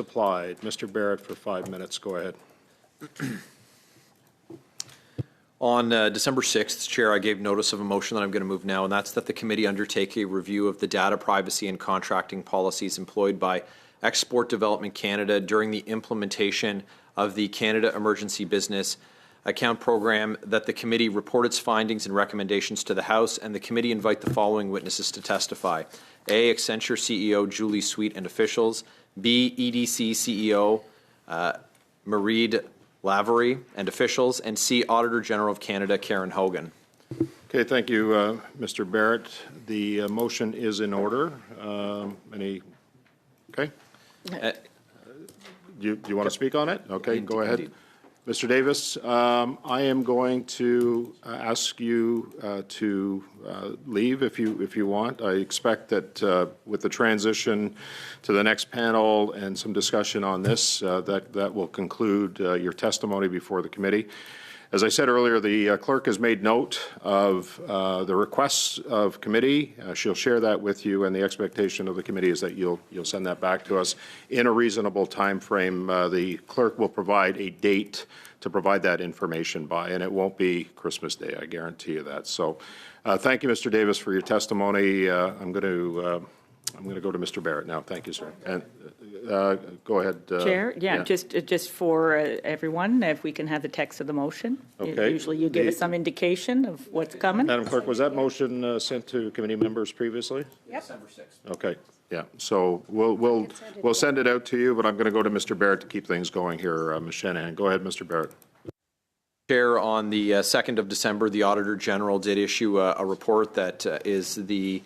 applied. Mr. Barrett for 5 minutes. Go ahead. On December 6th, Chair, I gave notice of a motion that I'm going to move now, and that's that the committee undertake a review of the data privacy and contracting policies employed by Export Development Canada during the implementation of the Canada Emergency Business Account Program, that the committee report its findings and recommendations to the House, and the committee invite the following witnesses to testify. A. Accenture CEO Julie Sweet and officials. B. EDC CEO Mareed Lavery and officials, and C. Auditor General of Canada Karen Hogan. Okay, thank you, Mr. Barrett. The motion is in order. Okay? Do you want to speak on it? Okay, go ahead. Indeed. Mr. Davis, I am going to ask you to leave if you want. I expect that with the transition to the next panel and some discussion on this, that will conclude your testimony before the committee. As I said earlier, the clerk has made note of the requests of committee. She'll share that with you, and the expectation of the committee is that you'll send that back to us in a reasonable time frame. The clerk will provide a date to provide that information by, and it won't be Christmas Day, I guarantee you that. So thank you, Mr. Davis, for your testimony. I'm going to go to Mr. Barrett now. Thank you, sir. And go ahead. Chair, just for everyone, if we can have the text of the motion. Okay. Usually you give us some indication of what's coming. Madam Clerk, was that motion sent to committee members previously? Yep. December 6th. Okay. Yeah. So we'll send it out to you, but I'm going to go to Mr. Barrett to keep things going here. Ms. Shanahan, go ahead, Mr. Barrett. Chair, on the 2nd of December, the Auditor General did issue a report that is the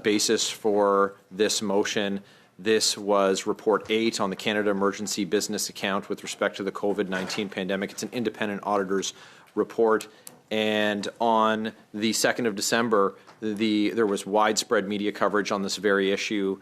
basis for this motion. This was Report 8 on the Canada Emergency Business Account with respect to the COVID-19 pandemic. It's an independent auditor's report. And on the 2nd of December, there was widespread media coverage on this very issue,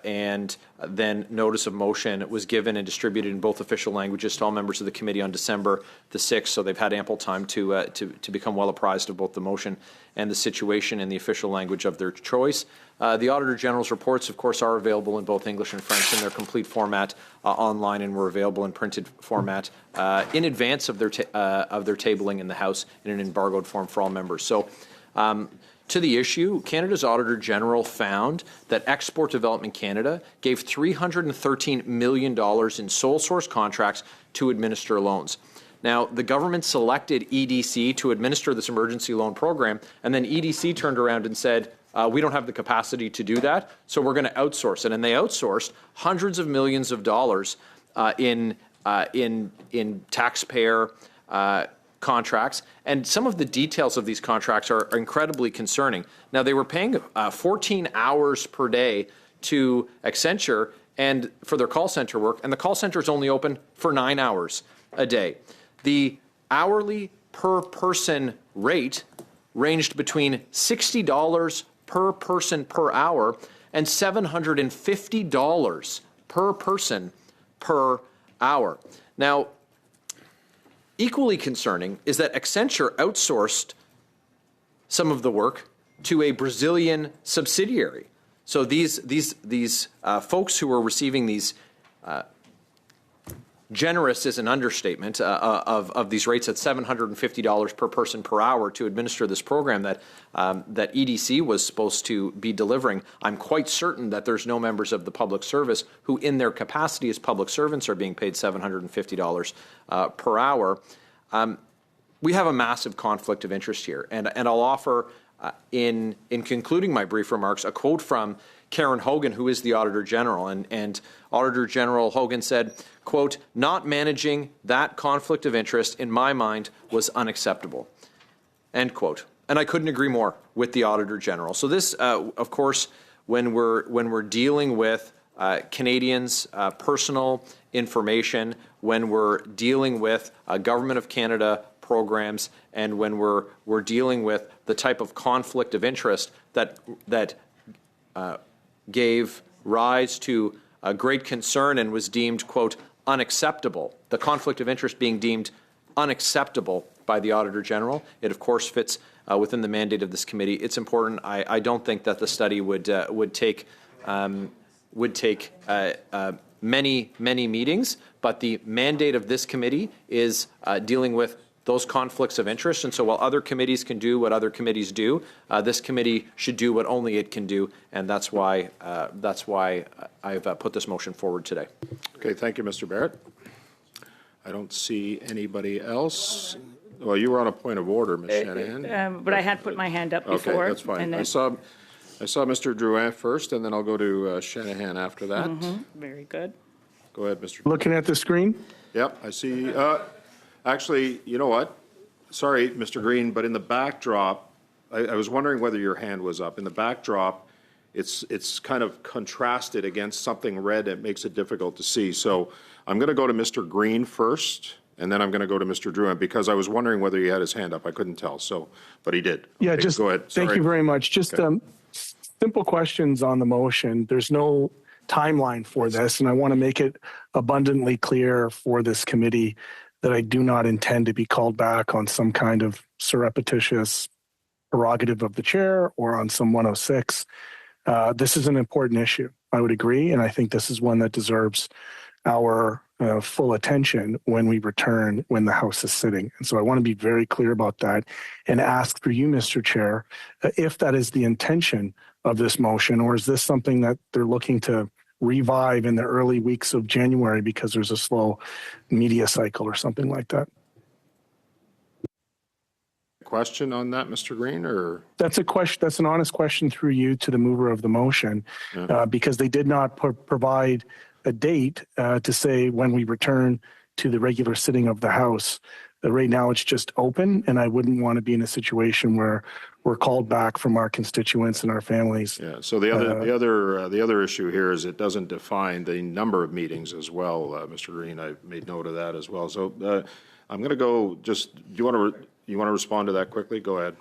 and then notice of motion was given and distributed in both official languages to all members of the committee on December the 6th, so they've had ample time to become well apprised of both the motion and the situation in the official language of their choice. The Auditor General's reports, of course, are available in both English and French in their complete format online, and were available in printed format in advance of their tabling in the House in an embargoed form for all members. So, to the issue, Canada's Auditor General found that Export Development Canada gave $313 million in sole source contracts to administer loans. Now, the government selected EDC to administer this emergency loan program, and then EDC turned around and said, we don't have the capacity to do that, so we're going to outsource it. And they outsourced hundreds of millions of dollars in taxpayer contracts, and some of the details of these contracts are incredibly concerning. Now, they were paying 14 hours per day to Accenture and for their call center work, and the call center is only open for 9 hours a day. The hourly per person rate ranged between $60 per person per hour and $750 per person per hour. Now, equally concerning is that Accenture outsourced some of the work to a Brazilian subsidiary. So these folks who were receiving these generous is an understatement of these rates at $750 per person per hour to administer this program that EDC was supposed to be delivering. I'm quite certain that there's no members of the public service who in their capacity as public servants are being paid $750 per hour. We have a massive conflict of interest here, and I'll offer in concluding my brief remarks a quote from Karen Hogan, who is the Auditor General, and Auditor General Hogan said, quote, "Not managing that conflict of interest, in my mind, was unacceptable," end quote. And I couldn't agree more with the Auditor General. So this, of course, when we're dealing with Canadians' personal information, when we're dealing with Government of Canada programs, and when we're dealing with the type of conflict of interest that gave rise to a great concern and was deemed, quote, unacceptable, the conflict of interest being deemed unacceptable by the Auditor General. It, of course, fits within the mandate of this committee. It's important. I don't think that the study would take many, many meetings, but the mandate of this committee is dealing with those conflicts of interest. And so while other committees can do what other committees do, this committee should do what only it can do. And that's why I've put this motion forward today. Okay, thank you, Mr. Barrett. I don't see anybody else. Well, you were on a point of order, Ms. Shanahan. But I had put my hand up before. Okay, that's fine. and I saw Mr. Drouin first, and then I'll go to Shanahan after that. Very good. Go ahead, Mr. Looking at the screen? Yep, I see. Actually, you know what? Sorry, Mr. Green, but in the backdrop, I was wondering whether your hand was up. In the backdrop, it's kind of contrasted against something red. It makes it difficult to see. So I'm going to go to Mr. Green first, and then I'm going to go to Mr. Drouin, because I was wondering whether he had his hand up. I couldn't tell. So, but he did. Yeah, Okay, just go ahead. thank Sorry. you very much. Just simple questions on the motion. There's no timeline for this, and I want to make it abundantly clear for this committee that I do not intend to be called back on some kind of surreptitious prerogative of the chair or on some 106. This is an important issue. I would agree, and I think this is one that deserves our full attention when we return, when the House is sitting. And so I want to be very clear about that and ask for you, Mr. Chair, if that is the intention of this motion, or is this something that they're looking to revive in the early weeks of January because there's a slow media cycle or something like that? Question on that, Mr. Green, or? That's a question. That's an honest question through you to the mover of the motion, because they did not provide a date to say when we return to the regular sitting of the House. Right now, it's just open, and I wouldn't want to be in a situation where we're called back from our constituents and our families. Yeah. So the other issue here is it doesn't define the number of meetings as well, Mr. Green. I made note of that as well. So I'm going to go. Just do you want to respond to that quickly? Go ahead.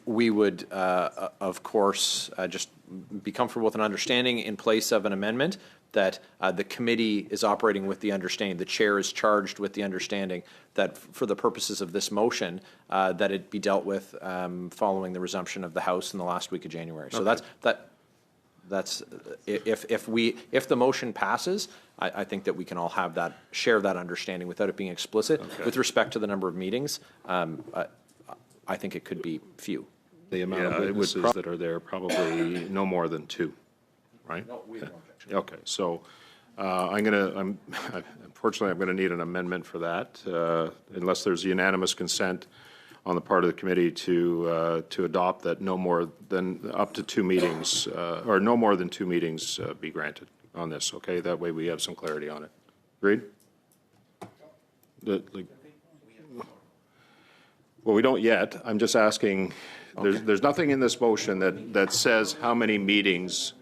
We would, of course, just be comfortable with an understanding in place of an amendment that the committee is operating with the understanding, the chair is charged with the understanding that for the purposes of this motion, that it be dealt with following the resumption of the House in the last week of January. So that's if the motion passes, I think that we can all have share that understanding without it being explicit. Okay. With respect to the number of meetings, I think it could be few. The amount of witnesses that are there, probably no more than 2, right? No, we have no objection. Okay, so unfortunately, I'm going to need an amendment for that, unless there's unanimous consent on the part of the committee to adopt that no more than up to 2 meetings, or no more than 2 meetings be granted on this. Okay, that way we have some clarity on it. Agreed? Well, we don't yet. I'm just asking. Okay. There's nothing in this motion that says how many meetings.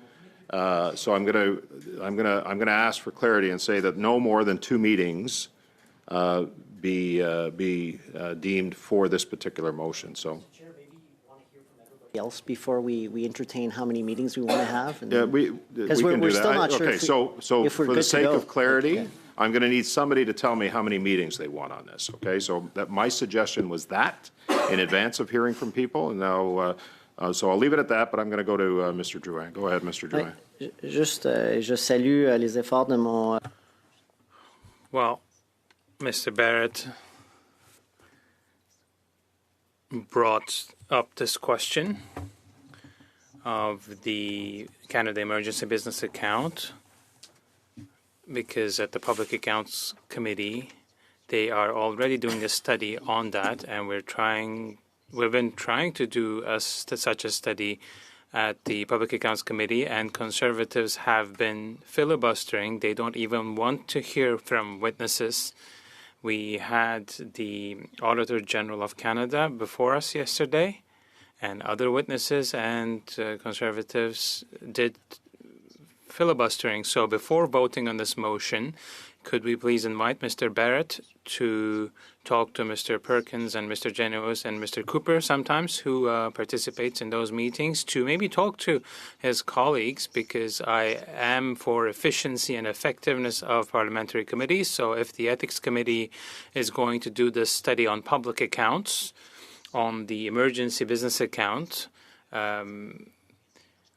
So I'm gonna ask for clarity and say that no more than 2 meetings be deemed for this particular motion. So. Chair, maybe you want to hear from everybody else before we entertain how many meetings we want to have. And yeah, we can do that. Still not sure. Okay, so for the sake of clarity. Okay. I'm going to need somebody to tell me how many meetings they want on this, okay? So that my suggestion was that in advance of hearing from people, and now, so I'll leave it at that, but I'm going to go to Mr. Drouin. Go ahead, Mr. Drouin. Je salue les efforts de mon... Well, Mr. Barrett brought up this question of the Canada Emergency Business Account, because at the Public Accounts Committee, they are already doing a study on that, and we've been trying to do such a study at the Public Accounts Committee, and Conservatives have been filibustering. They don't even want to hear from witnesses. We had the Auditor General of Canada before us yesterday, and other witnesses, and Conservatives did filibustering. So before voting on this motion, could we please invite Mr. Barrett to talk to Mr. Perkins and Mr. Genuis and Mr. Cooper sometimes, who participates in those meetings, to maybe talk to his colleagues, because I am for efficiency and effectiveness of parliamentary committees. So if the Ethics Committee is going to do this study on public accounts, on the emergency business account,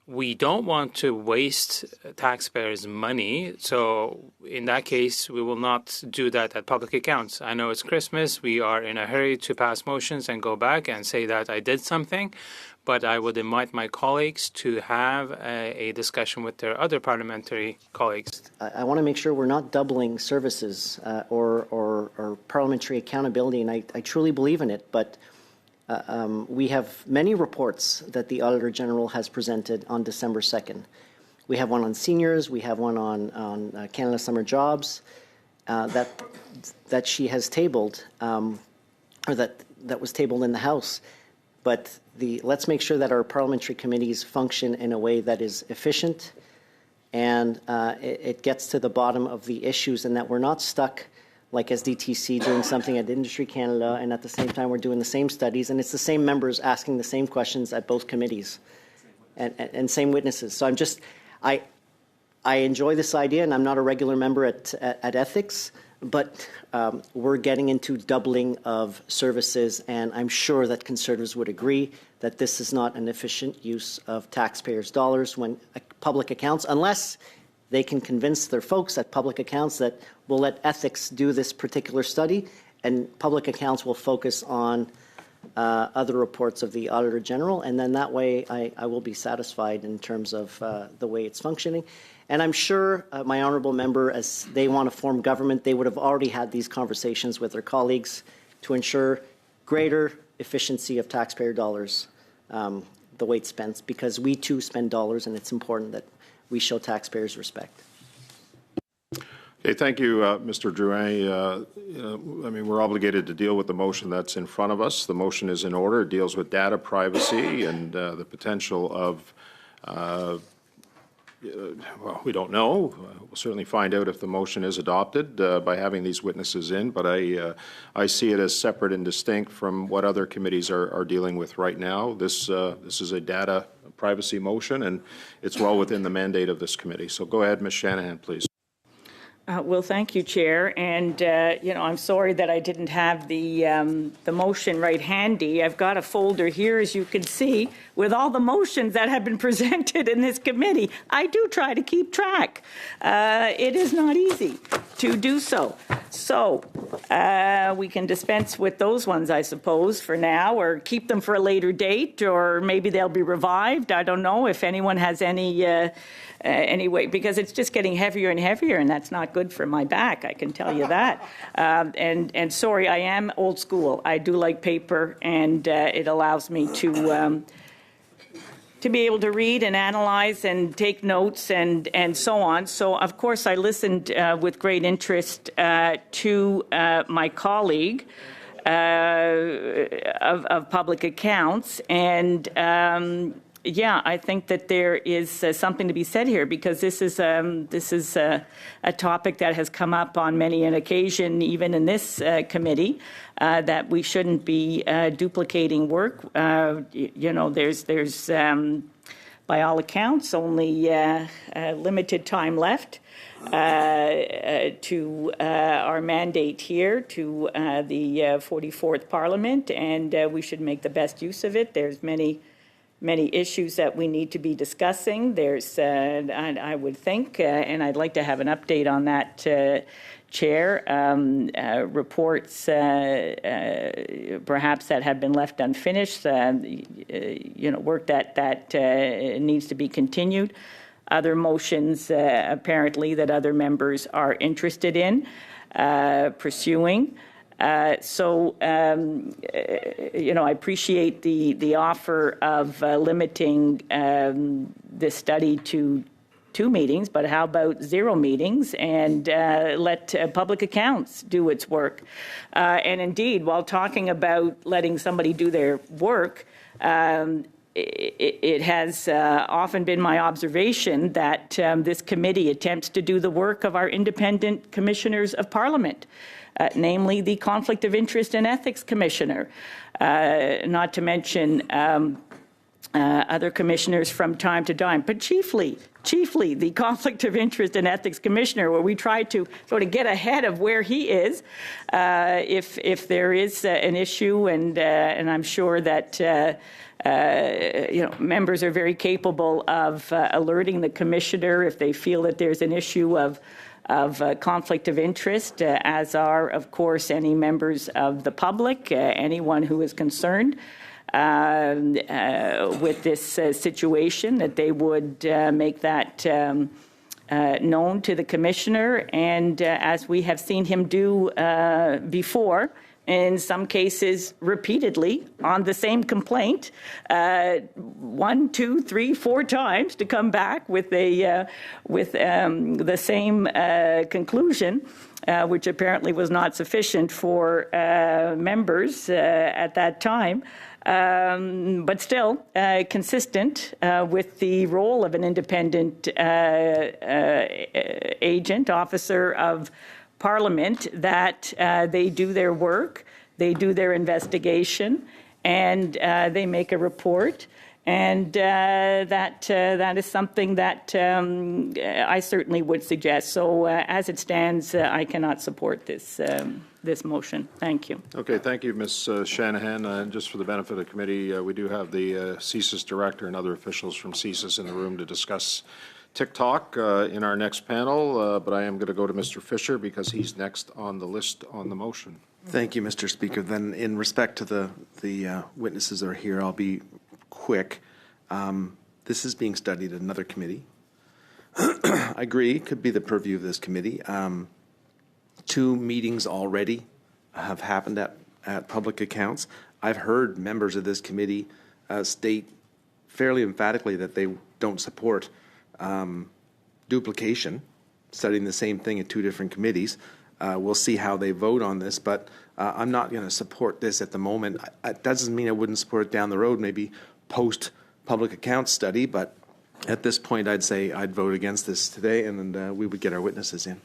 we don't want to waste taxpayers' money. So in that case, we will not do that at public accounts. I know it's Christmas. We are in a hurry to pass motions and go back and say that I did something. But I would invite my colleagues to have a discussion with their other parliamentary colleagues. I want to make sure we're not doubling services or parliamentary accountability, and I truly believe in it. But we have many reports that the Auditor General has presented on December 2nd. We have one on seniors. We have one on Canada Summer Jobs that she has tabled, or that was tabled in the House. But let's make sure that our parliamentary committees function in a way that is efficient and it gets to the bottom of the issues, and that we're not stuck like SDTC doing something at Industry Canada, and at the same time we're doing the same studies, and it's the same members asking the same questions at both committees, and same witnesses. So I enjoy this idea, and I'm not a regular member at Ethics, but we're getting into doubling of services, and I'm sure that Conservatives would agree that this is not an efficient use of taxpayers' dollars when public accounts, unless they can convince their folks at public accounts that we'll let Ethics do this particular study, and public accounts will focus on other reports of the Auditor General, and then that way I will be satisfied in terms of the way it's functioning. And I'm sure my honourable member, as they want to form government, they would have already had these conversations with their colleagues to ensure greater efficiency of taxpayer dollars, the way it's spent, because we too spend dollars, and it's important that we show taxpayers respect. Okay, thank you, Mr. Drouin. I mean, we're obligated to deal with the motion that's in front of us. The motion is in order. It deals with data privacy and the potential of, well, we don't know. We'll certainly find out if the motion is adopted by having these witnesses in, but I see it as separate and distinct from what other committees are dealing with right now. This is a data privacy motion, and it's well within the mandate of this committee. So go ahead, Ms. Shanahan, please. Well, thank you, Chair. And, you know, I'm sorry that I didn't have the motion right handy. I've got a folder here, as you can see, with all the motions that have been presented in this committee. I do try to keep track. It is not easy to do so. So we can dispense with those ones, I suppose, for now, or keep them for a later date, or maybe they'll be revived. I don't know if anyone has any way, because it's just getting heavier and heavier, and that's not good for my back, I can tell you that. And sorry, I am old school. I do like paper, and it allows me to be able to read and analyze and take notes and so on. So, of course, I listened with great interest to my colleague of public accounts, and yeah, I think that there is something to be said here, because this is a topic that has come up on many an occasion, even in this committee, that we shouldn't be duplicating work. You know, there's by all accounts only limited time left to our mandate here, to the 44th Parliament, and we should make the best use of it. There's many issues that we need to be discussing. There's, I would think, and I'd like to have an update on that, Chair, reports perhaps that have been left unfinished, you know, work that needs to be continued. Other motions, apparently, that other members are interested in pursuing. So, you know, I appreciate the offer of limiting this study to 2 meetings, but how about 0 meetings, and let public accounts do its work? And indeed, while talking about letting somebody do their work, it has often been my observation that this committee attempts to do the work of our independent commissioners of Parliament, namely the Conflict of Interest and Ethics Commissioner, not to mention other commissioners from time to time, but chiefly the Conflict of Interest and Ethics Commissioner, where we try to sort of get ahead of where he is if there is an issue, and I'm sure that members are very capable of alerting the commissioner if they feel that there's an issue of conflict of interest, as are, of course, any members of the public, anyone who is concerned with this situation, that they would make that known to the commissioner. And as we have seen him do before, in some cases repeatedly on the same complaint, 1, 2, 3, 4 times, to come back with the same conclusion, which apparently was not sufficient for members at that time. But still consistent with the role of an independent agent, officer of Parliament, that they do their work, they do their investigation, and they make a report. And that is something that I certainly would suggest. So as it stands, I cannot support this motion. Thank you. Okay, thank you, Ms. Shanahan. And just for the benefit of the committee, we do have the CSIS director and other officials from CSIS in the room to discuss TikTok in our next panel, but I am going to go to Mr. Fisher because he's next on the list on the motion. Thank you, Mr. Speaker. Then in respect to the witnesses that are here, I'll be quick. This is being studied at another committee. I agree, it could be the purview of this committee. 2 meetings already have happened at public accounts. I've heard members of this committee state fairly emphatically that they don't support duplication, studying the same thing at 2 different committees. We'll see how they vote on this, but I'm not going to support this at the moment. That doesn't mean I wouldn't support it down the road, maybe post-public accounts study, but at this point I'd say I'd vote against this today, and we would get our witnesses in.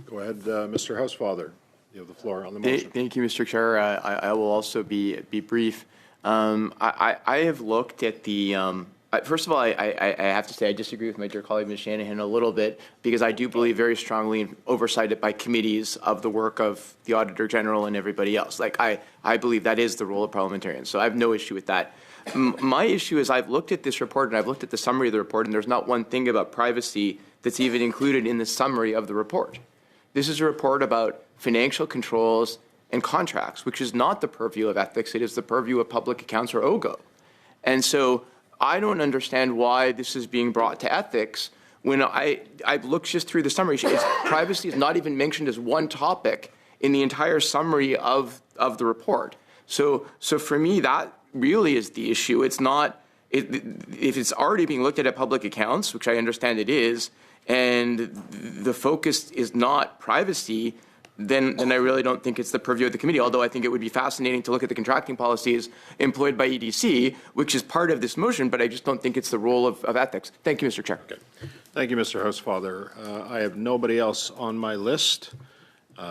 Go ahead, Mr. Housefather. You have the floor on the motion. Thank you, Mr. Chair. I will also be brief. I have looked at the first of all, I have to say I disagree with my dear colleague, Ms. Shanahan, a little bit, because I do believe very strongly in oversight by committees of the work of the Auditor General and everybody else. Like, I believe that is the role of parliamentarians, so I have no issue with that. My issue is I've looked at this report and I've looked at the summary of the report, and there's not one thing about privacy that's even included in the summary of the report. This is a report about financial controls and contracts, which is not the purview of ethics. It is the purview of public accounts, or OGO. And so I don't understand why this is being brought to ethics when I've looked just through the summary. Privacy is not even mentioned as one topic in the entire summary of the report. So for me, that really is the issue. It's not, if it's already being looked at public accounts, which I understand it is, and the focus is not privacy, then I really don't think it's the purview of the committee, although I think it would be fascinating to look at the contracting policies employed by EDC, which is part of this motion, but I just don't think it's the role of ethics. Thank you, Mr. Chair. Okay. Thank you, Mr. Housefather. I have nobody else on my list,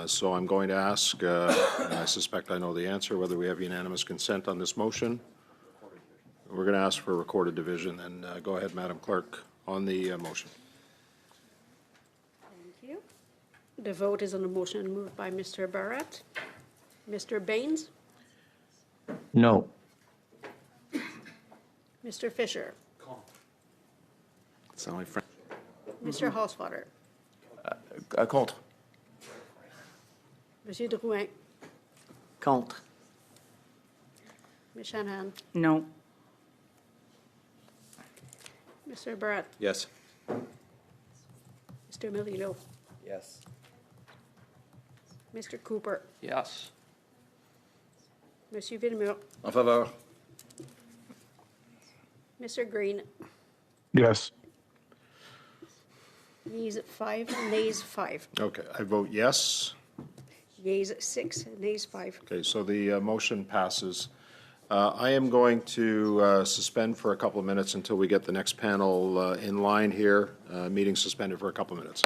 so I'm going to ask, and I suspect I know the answer, whether we have unanimous consent on this motion. We're going to ask for a recorded division, and go ahead, Madam Clerk, on the motion. The vote is on the motion moved by Mr. Barrett. Mr. Baines? No. Mr. Fisher? So my friend. Mr. Housefather? Contre. Monsieur Drouin? Contre. Ms. Shanahan? No. Mr. Barrett? Yes. Mr. Melillo? Yes. Mr. Cooper? Yes. Monsieur Villemur? En faveur. Mr. Green? Yes. Yeas 5, nays 5. Okay, I vote yes. Yeas 6, nays 5. Okay, so the motion passes. I am going to suspend for a couple of minutes until we get the next panel in line here. Meeting suspended for a couple of minutes.